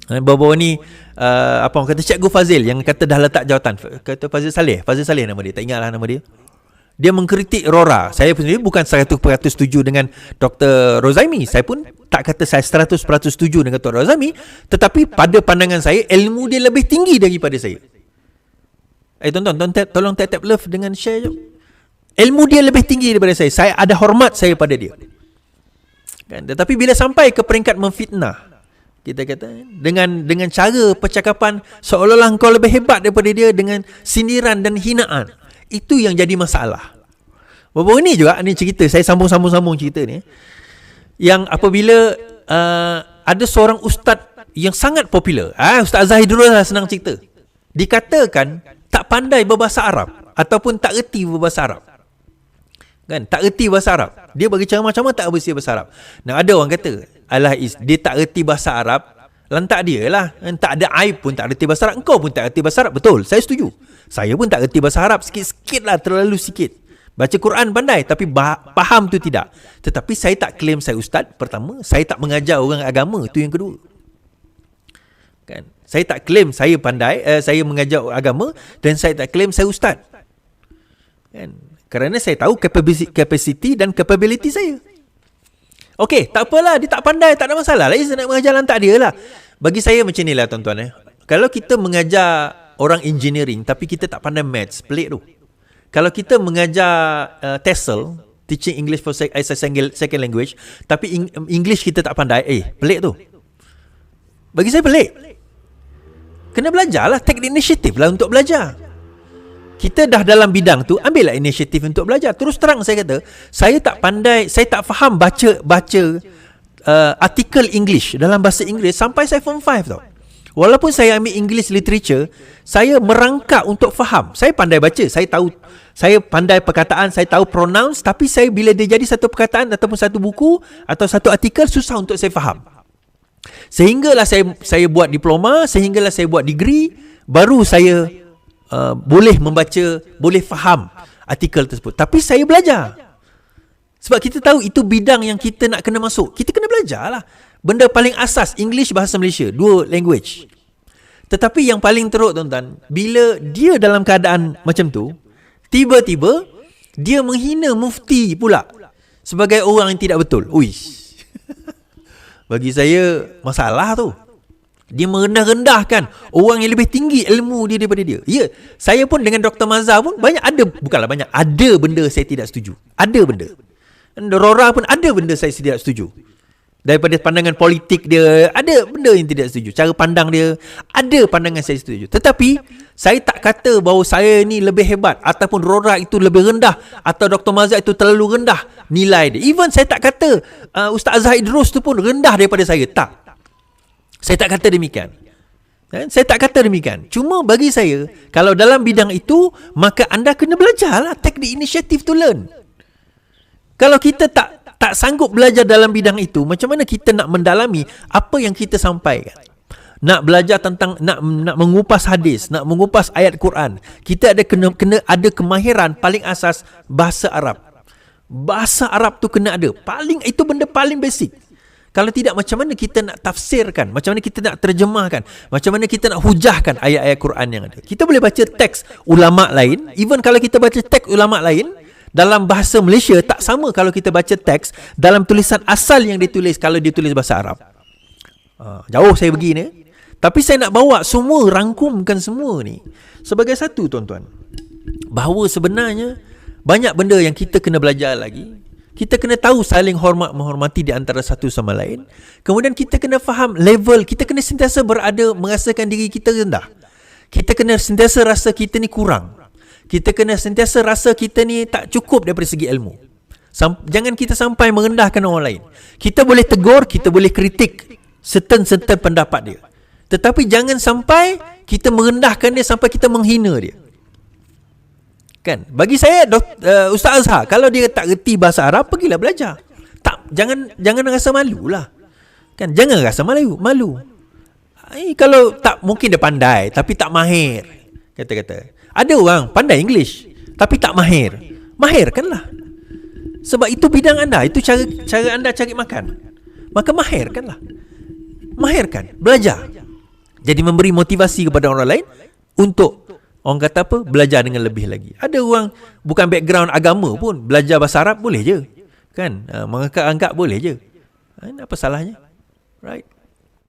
Bawa-bawa ni apa orang kata, Cikgu Fazil yang kata dah letak jawatan, kata Fazil Saleh nama dia, tak ingatlah nama dia. Dia mengkritik Rora. Saya sendiri bukan 100% setuju dengan Dr. Rozaimi. Saya pun tak kata saya 100% setuju dengan Dr. Rozaimi, tetapi pada pandangan saya, ilmu dia lebih tinggi daripada saya. Tuan-tuan, tolong tap love dengan share je. Ilmu dia lebih tinggi daripada saya. Saya ada hormat saya pada dia. Kan? Tetapi bila sampai ke peringkat memfitnah, kita kata dengan cara percakapan seolah-olah kau lebih hebat daripada dia, dengan sindiran dan hinaan, itu yang jadi masalah. Baru ni juga ni cerita, saya sambung cerita ni, yang apabila ada seorang ustaz yang sangat popular, Ustaz Zahidrul lah, senang cerita, dikatakan tak pandai berbahasa Arab ataupun tak erti berbahasa Arab. Kan, tak erti bahasa Arab. Dia bagi macam-macam tak bersi bahasa Arab. Nah, ada orang kata, alah dia tak erti bahasa Arab, lantak dia lah. Tak ada aib pun tak erti bahasa Arab. Engkau pun tak erti bahasa Arab. Betul, saya setuju. Saya pun tak erti bahasa Arab, sikit-sikit lah, terlalu sikit. Baca Quran pandai, tapi faham tu tidak. Tetapi saya tak claim saya ustaz. Pertama, saya tak mengajar orang agama. Itu yang kedua. Kan? Saya tak claim saya pandai, saya mengajar agama, dan saya tak claim saya ustaz. Kan? Kerana saya tahu capacity dan capability saya. Okey, tak apalah, dia tak pandai, tak ada masalah. Lagi saya nak mengajar, lantak dia lah. Bagi saya macam ni lah, tuan-tuan. Kalau kita mengajar orang engineering tapi kita tak pandai maths, pelik tu. Kalau kita mengajar TESOL, Teaching English for as a Second Language, tapi English kita tak pandai, pelik tu. Bagi saya pelik. Kena belajar lah, take the initiative lah untuk belajar. Kita dah dalam bidang tu, ambillah inisiatif untuk belajar. Terus terang saya kata, saya tak pandai, saya tak faham baca artikel English dalam bahasa Inggeris sampai saya form 5 tau. Walaupun saya ambil English literature, saya merangkak untuk faham. Saya pandai baca, saya pandai perkataan, saya tahu pronouns, tapi saya bila dia jadi satu perkataan ataupun satu buku atau satu artikel, susah untuk saya faham. Sehinggalah saya buat diploma, sehinggalah saya buat degree, baru saya boleh membaca, boleh faham artikel tersebut. Tapi saya belajar. Sebab kita tahu itu bidang yang kita nak kena masuk. Kita kena belajar lah. Benda paling asas, English, bahasa Malaysia, 2 language. Tetapi yang paling teruk, tuan-tuan, bila dia dalam keadaan macam tu, tiba-tiba dia menghina mufti pula sebagai orang yang tidak betul. Uish. Bagi saya masalah tu. Dia merendah-rendahkan orang yang lebih tinggi ilmu dia daripada dia. Ya, saya pun dengan Dr. Mazhar pun bukanlah banyak, ada benda saya tidak setuju. Ada benda. Dan Rora pun ada benda saya tidak setuju. Daripada pandangan politik dia, ada benda yang tidak setuju. Cara pandang dia, ada pandangan saya setuju. Tetapi, saya tak kata bahawa saya ni lebih hebat, ataupun Rora itu lebih rendah, atau Dr. Mazhar itu terlalu rendah nilai dia. Even saya tak kata Ustaz Azhar Idrus tu pun rendah daripada saya. Tak. Saya tak kata demikian. Saya tak kata demikian. Cuma bagi saya, kalau dalam bidang itu, maka anda kena belajarlah. Take the initiative to learn. Kalau kita tak sanggup belajar dalam bidang itu, macam mana kita nak mendalami apa yang kita sampaikan? Nak belajar tentang, nak mengupas hadis, nak mengupas ayat Quran, kita ada kena ada kemahiran paling asas bahasa Arab. Bahasa Arab tu kena ada. Itu benda paling basic. Kalau tidak, macam mana kita nak tafsirkan? Macam mana kita nak terjemahkan? Macam mana kita nak hujahkan ayat-ayat Quran yang ada? Kita boleh baca teks ulama' lain. Even kalau kita baca teks ulama' lain, dalam bahasa Malaysia tak sama kalau kita baca teks dalam tulisan asal yang ditulis kalau ditulis bahasa Arab. Jauh saya pergi ni. Tapi saya nak bawa semua, rangkumkan semua ni sebagai satu, tuan-tuan. Bahawa sebenarnya banyak benda yang kita kena belajar lagi. Kita kena tahu saling hormat menghormati di antara satu sama lain. Kemudian kita kena faham level, kita kena sentiasa merasakan diri kita rendah. Kita kena sentiasa rasa kita ni kurang. Kita kena sentiasa rasa kita ni tak cukup daripada segi ilmu. Jangan kita sampai merendahkan orang lain. Kita boleh tegur, kita boleh kritik certain pendapat dia. Tetapi jangan sampai kita merendahkan dia sampai kita menghina dia. Kan? Bagi saya Ustaz Azhar, kalau dia tak reti bahasa Arab, pergilah belajar. Jangan rasa malu lah. Kan? Jangan rasa malu. Kalau tak, mungkin dia pandai tapi tak mahir. Kata-kata. Ada orang pandai English tapi tak mahir. Mahirkanlah. Sebab itu bidang anda, itu cara anda cari makan. Maka mahirkanlah. Mahirkan, belajar. Jadi memberi motivasi kepada orang lain untuk orang kata apa, belajar dengan lebih lagi. Ada orang bukan background agama pun belajar bahasa Arab boleh je kan, mengangkat-angkat boleh je. Apa salahnya, right?